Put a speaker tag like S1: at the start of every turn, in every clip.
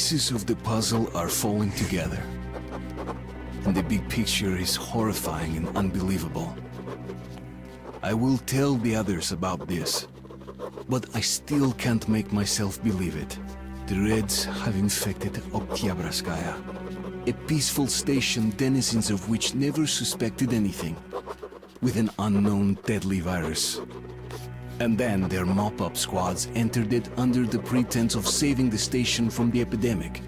S1: pieces of the puzzle are falling together. And the big picture is horrifying and unbelievable. I will tell the others about this, but I still can't make myself believe it. The Reds have infected Oktyabrskaya, a peaceful station denizens of which never suspected anything, with an unknown deadly virus. And then their mop-up squads entered it under the pretense of saving the station from the epidemic,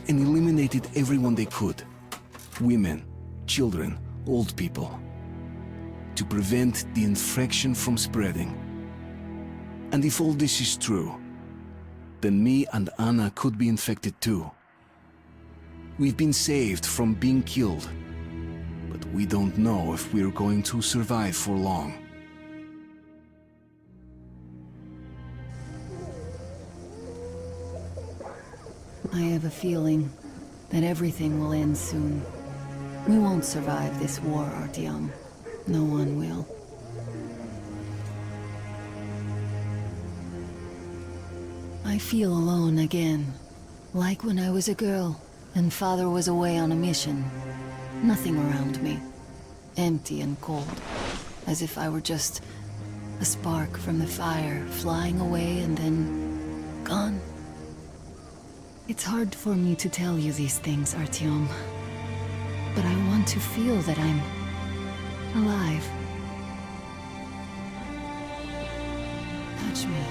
S1: and eliminated everyone they could. Women, children, old people. To prevent the infection from spreading. And if all this is true, then me and Anna could be infected too. We've been saved from being killed, but we don't know if we're going to survive for long.
S2: I have a feeling that everything will end soon. We won't survive this war, Artyom. No one will. I feel alone again, like when I was a girl and Father was away on a mission. Nothing around me. Empty and cold, as if I were just a spark from the fire, flying away and then gone. It's hard for me to tell you these things, Artyom, but I want to feel that I'm alive. Touch me.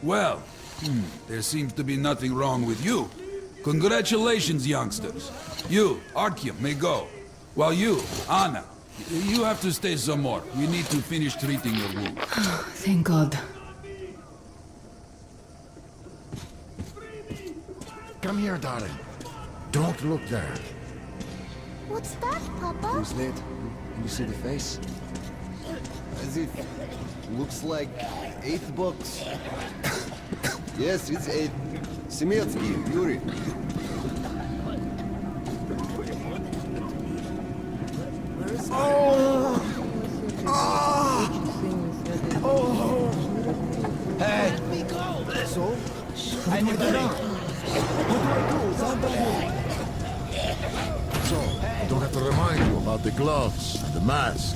S3: Well, there seems to be nothing wrong with you. Congratulations, youngsters. You, Artyom, may go. While you, Anna, you have to stay some more. We need to finish treating your wound.
S2: Thank God.
S4: Come here, darling. Don't look there.
S5: What's that, Papa?
S6: Who's late? Can you see the face? As if... looks like 8 bucks. Yes, it's 8. Semetsky, Yuri.
S4: Oh! Oh! Hey! Let me go! So? I need to know. What do I do? So, I don't have to remind you about the gloves and the mask.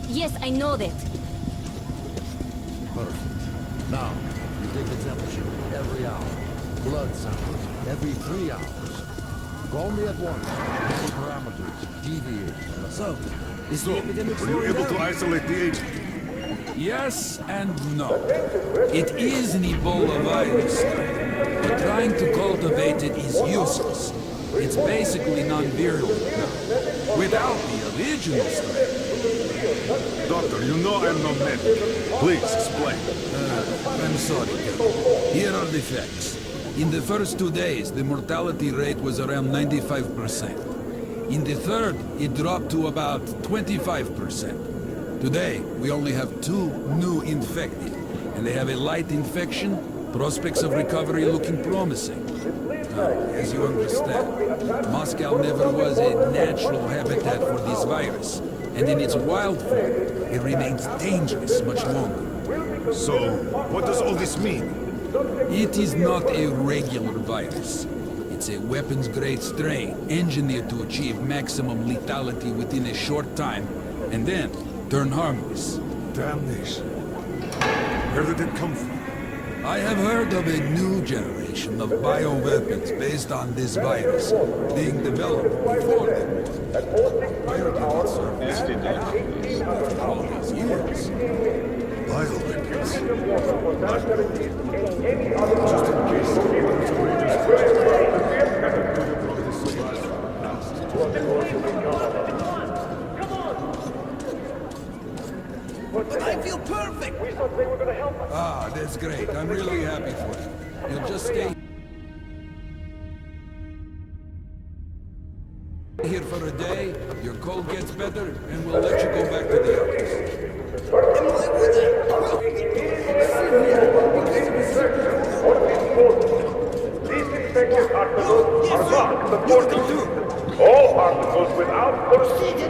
S5: Yes, I know that.
S4: Perfect. Now, you take the temperature every hour. Blood samples every 3 hours. Call me at once. Any parameters deviate.
S6: So, is
S7: So,
S6: the epidemic
S7: were you
S6: slowing
S7: able
S6: down?
S7: to isolate the agent?
S3: Yes and no. It is an Ebola virus strain, but trying to cultivate it is useless. It's basically non-virulent now, without the original strain.
S7: Doctor, you know I'm no medic. Please, explain.
S3: I'm sorry, Captain. Here are the facts. In the first 2 days, the mortality rate was around 95%. In the third, it dropped to about 25%. Today, we only have 2 new infected, and they have a light infection, prospects of recovery looking promising. Now, as you understand, Moscow never was a natural habitat for this virus, and in its wild form, it remains dangerous much longer.
S7: So, what does all this mean?
S3: It is not a regular virus. It's a weapons-grade strain, engineered to achieve maximum lethality within a short time, and then turn harmless.
S7: Damnation. Where did it come from?
S3: I have heard of a new generation of bioweapons based on this virus being developed before them. Where did it surface? After all these years.
S7: Bioweapons.
S6: But I feel perfect!
S3: Ah, that's great. I'm really happy for you. You'll just stay here for a day, cold gets better, and we'll let you go back to the office.
S7: These infected particles are locked before the all particles without procedure.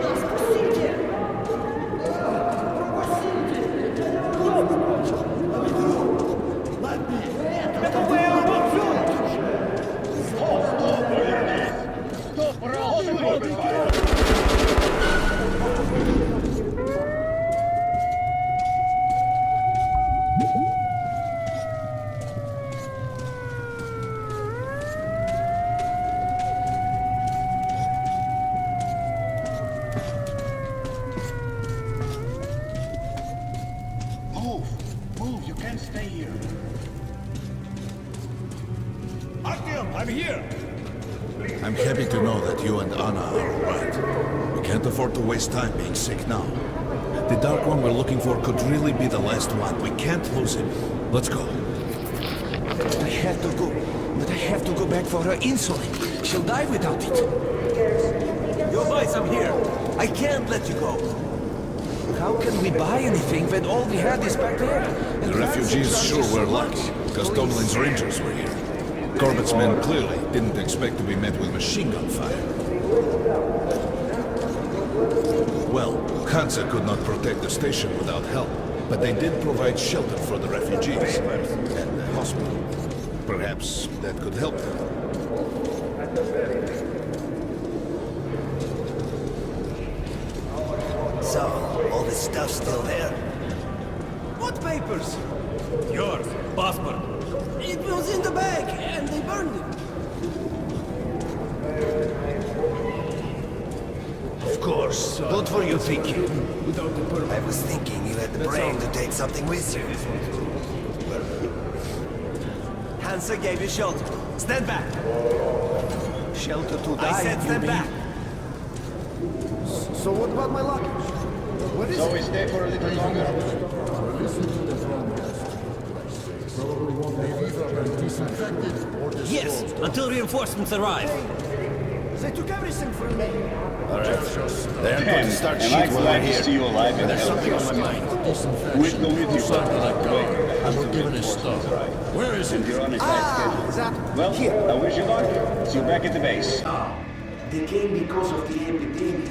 S8: Move, you can't stay here.
S7: Artyom, I'm here!
S9: I'm happy to know that you and Anna are all right. We can't afford to waste time being sick now. The Dark One we're looking for could really be the last one. We can't lose him. Let's go.
S4: I have to go. But I have to go back for her insulin. She'll die without it.
S10: Yo, boys, I'm here. I can't let you go.
S4: How can we buy anything when all we had is back there?
S9: The refugees sure were lucky, because Tomlin's Rangers were here. Corbett's men clearly didn't expect to be met with machine gun fire. Well, Hansa could not protect the station without help, but they did provide shelter for the refugees and the hospital. Perhaps that could help them.
S10: So, all this stuff's still there? What papers? Yours, passport. It was in the bag, and they burned it.
S4: Of course. What were you thinking?
S10: I was thinking you had the brain to take something with you. Hansa gave you shelter. Stand back.
S4: Shelter to die.
S10: I said stand back.
S6: So what about my luggage? What is
S8: So
S6: it?
S8: we stay for a little longer.
S10: Yes, until reinforcements arrive.
S6: They took everything from me.
S9: All right. They aren't going to start
S8: Am I
S9: shit while
S8: glad
S9: we're
S8: to see
S9: here.
S8: you alive and
S9: There's
S8: healthy.
S9: something on my mind.
S8: Who is going with you?
S7: We're giving his stuff. Where is it?
S8: You're on a tight schedule. Well, I wish you luck. See you back at the base.
S6: They came because of the epidemic.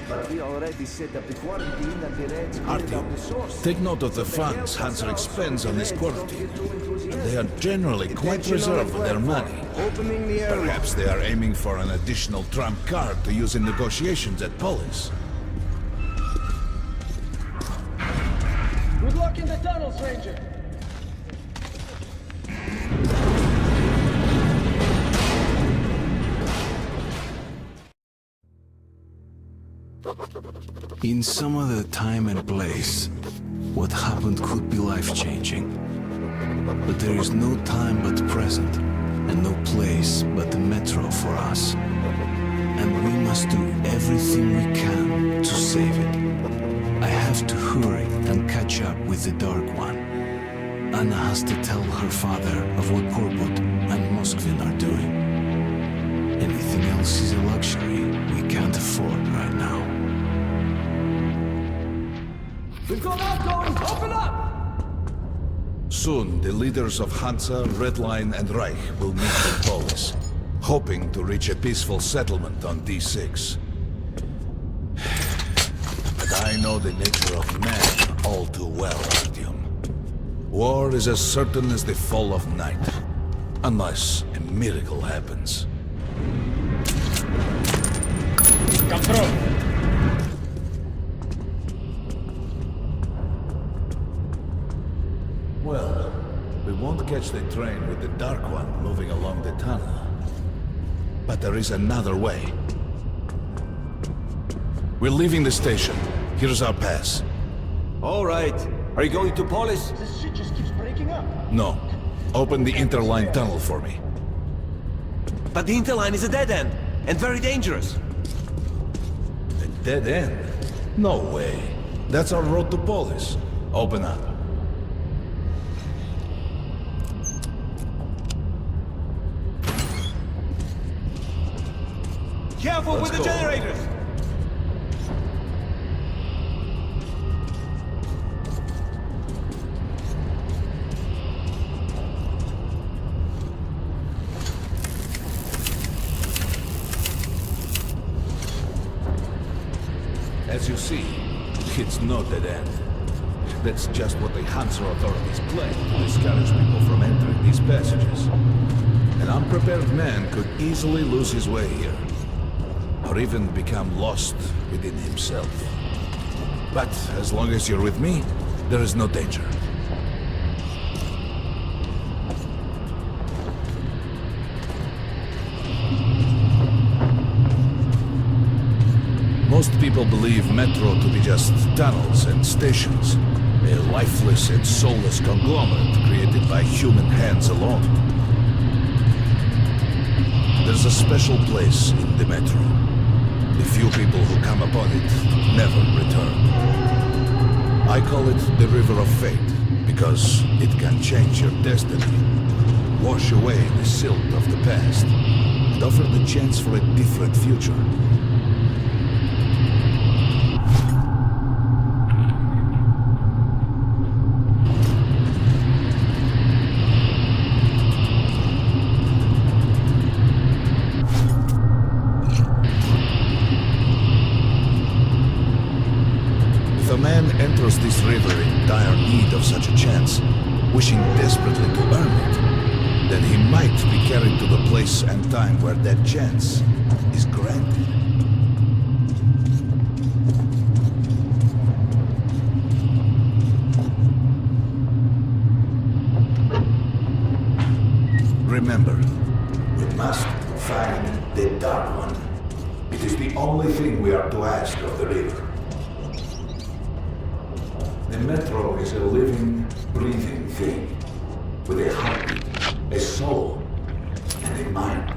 S6: But we already set up the quarantine and the Reds cleared out the source.
S9: Take note of the funds Hansa expends on this quarantine. They are generally quite reserved with their money.
S6: Opening the air.
S9: Perhaps they are aiming for an additional trump card to use in negotiations at Polis.
S10: Good luck in the tunnels, Ranger.
S1: In some other time and place, what happened could be life-changing. But there is no time but present, and no place but the metro for us. And we must do everything we can to save it. I have to hurry and catch up with the Dark One. Anna has to tell her father of what Korbut and Moskvin are doing. Anything else is a luxury we can't afford right now.
S10: We've got outgoing! Open up!
S9: Soon, the leaders of Hansa, Red Line, and Reich will meet in Polis, hoping to reach a peaceful settlement on D6. But I know the nature of man all too well, Artyom. War is as certain as the fall of night, unless a miracle happens.
S8: Come through.
S9: Well, we won't catch the train with the Dark One moving along the tunnel. But there is another way. We're leaving the station. Here's our pass.
S10: All right. Are you going to Polis?
S8: This shit just keeps breaking up.
S9: No. Open the interline tunnel for me.
S10: But the interline is a dead end, and very dangerous.
S9: A dead end? No way. That's our road to Polis. Open up.
S10: Careful
S9: Let's
S10: with the
S9: go.
S10: generators!
S9: As you see, it's no dead end. That's just what the Hansa authorities play to discourage people from entering these passages. An unprepared man could easily lose his way here, or even become lost within himself. But as long as you're with me, there is no danger. Most people believe Metro to be just tunnels and stations, a lifeless and soulless conglomerate created by human hands alone. There's a special place in the Metro. The few people who come upon it never return. I call it the River of Fate, because it can change your destiny, wash away the silt of the past, and offer the chance for a different future. If a man enters this river in dire need of such a chance, wishing desperately to earn it, then he might be carried to the place and time where that chance is granted. Remember, we must find the Dark One. It is the only thing we are to ask of the river. The Metro is a living, breathing thing, with a heartbeat, a soul, and a mind.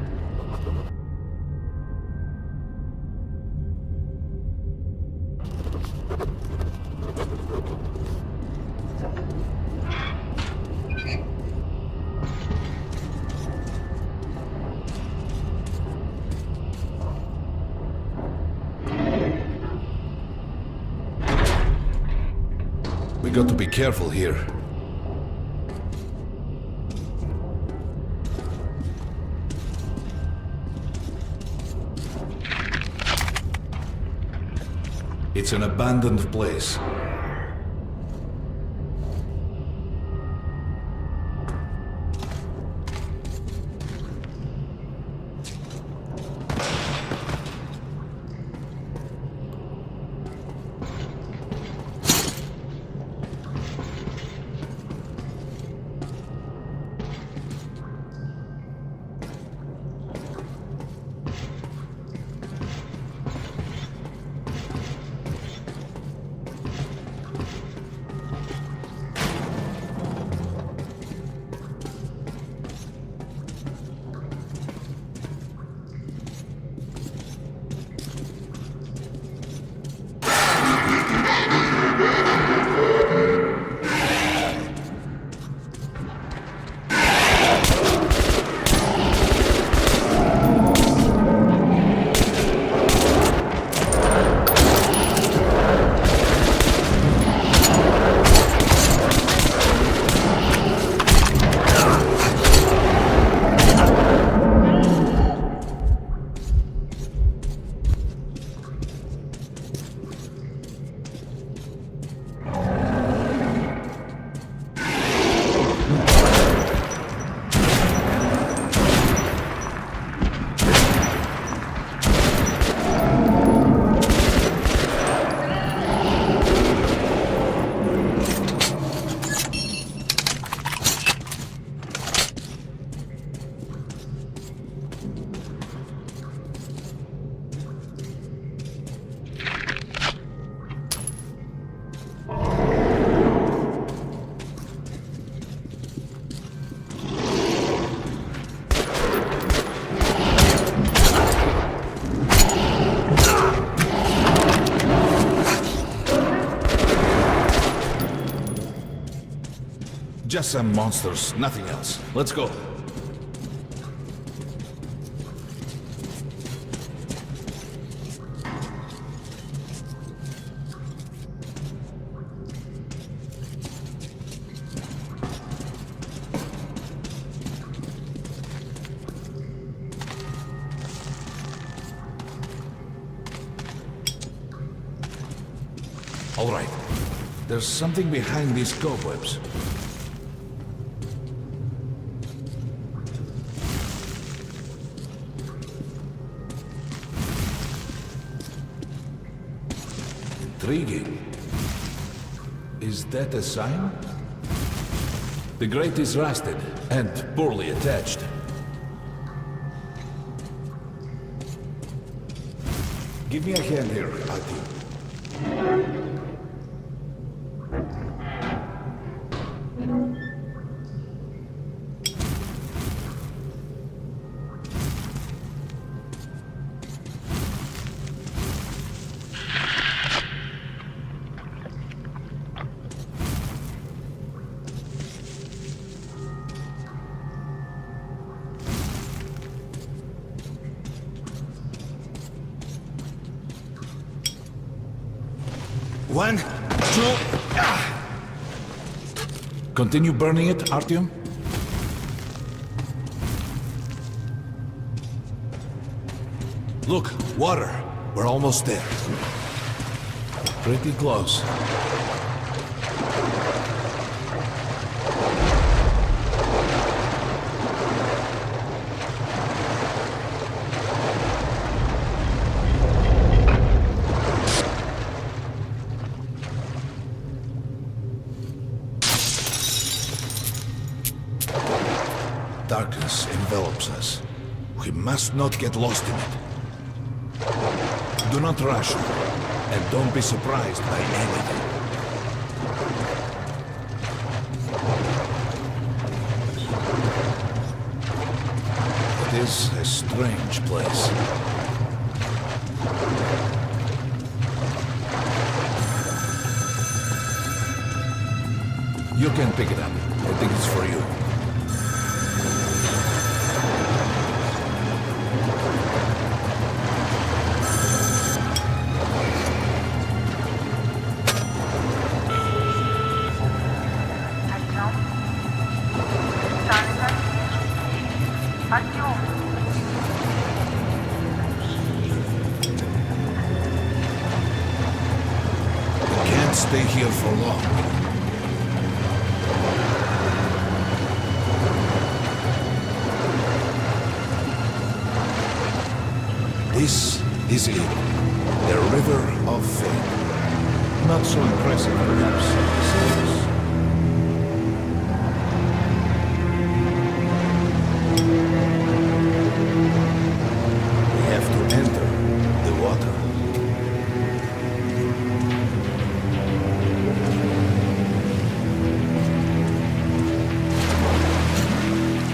S9: We got to be careful here. It's an abandoned place. Just some monsters, nothing else. Let's go. All right. There's something behind these cobwebs. Intriguing. Is that a sign? The grate is rusted and poorly attached. Give me a hand here, Artyom.
S4: One, two,
S9: Continue burning it, Artyom? Look, water. We're almost there. Pretty close. Darkness envelops us. We must not get lost in it. Do not rush, and don't be surprised by anything. It is a strange place. You can pick it up. I think it's for you. Stay here for long. This is it. The River of Fate. Not so impressive, perhaps. We have to enter the water.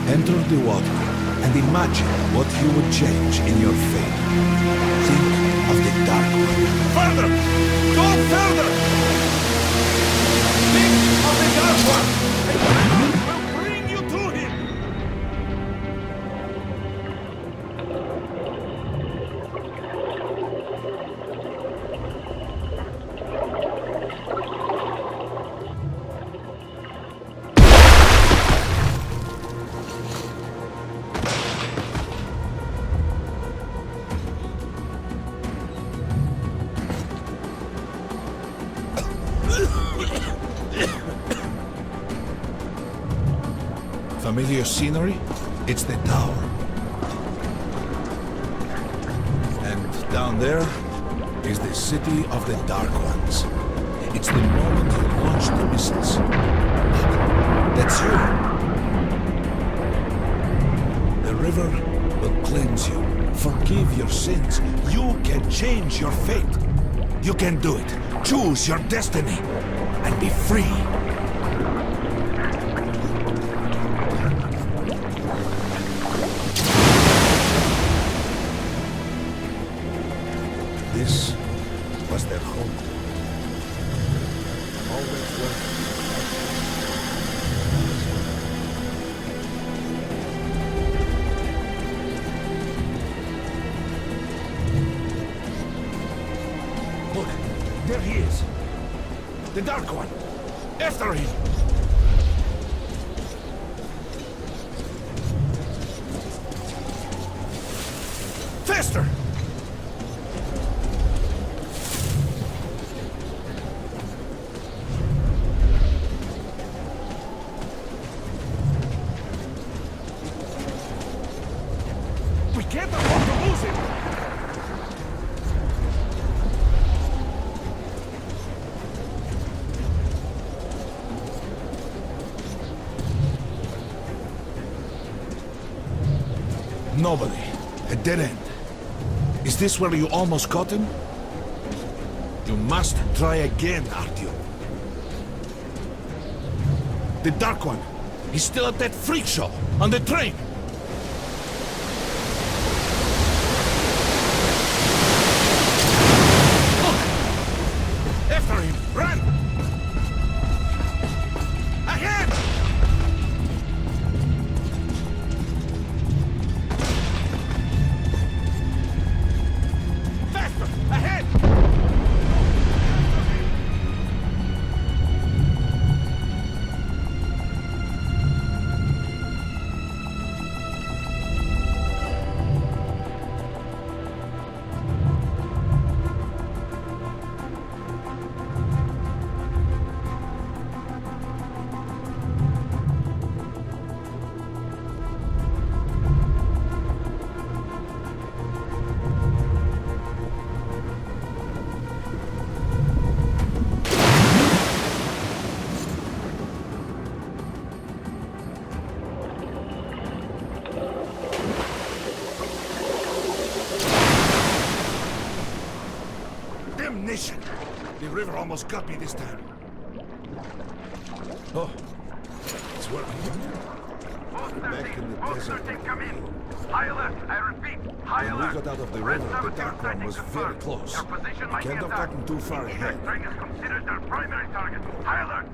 S9: Enter the water and imagine what you would change in your fate. Think of the Dark One.
S10: Further! Go further! Think of the Dark One! We'll bring you to him!
S9: Familiar scenery? It's the tower. And down there is the city of the Dark Ones. It's the moment you launch the missiles. Look, that's you. The river will cleanse you, forgive your sins. You can change your fate. You can do it. Choose your destiny and be free. This was their home. All that's left. Look, there he is. The Dark One. After him. Faster! nobody. A dead end. Is this where you almost caught him? You must try again, Artyom. The Dark One. He's still at that freak show on the train. Look! After him! Run! Ahead! Faster! Ahead! Damnation! The river almost got me this time. Oh, it's working. Back in the desert.
S7: High alert, I repeat, high
S9: When
S7: alert.
S9: we got out of the river, the Dark One was very close. We can't have gotten too far ahead.
S7: Train is considered their primary target. High alert.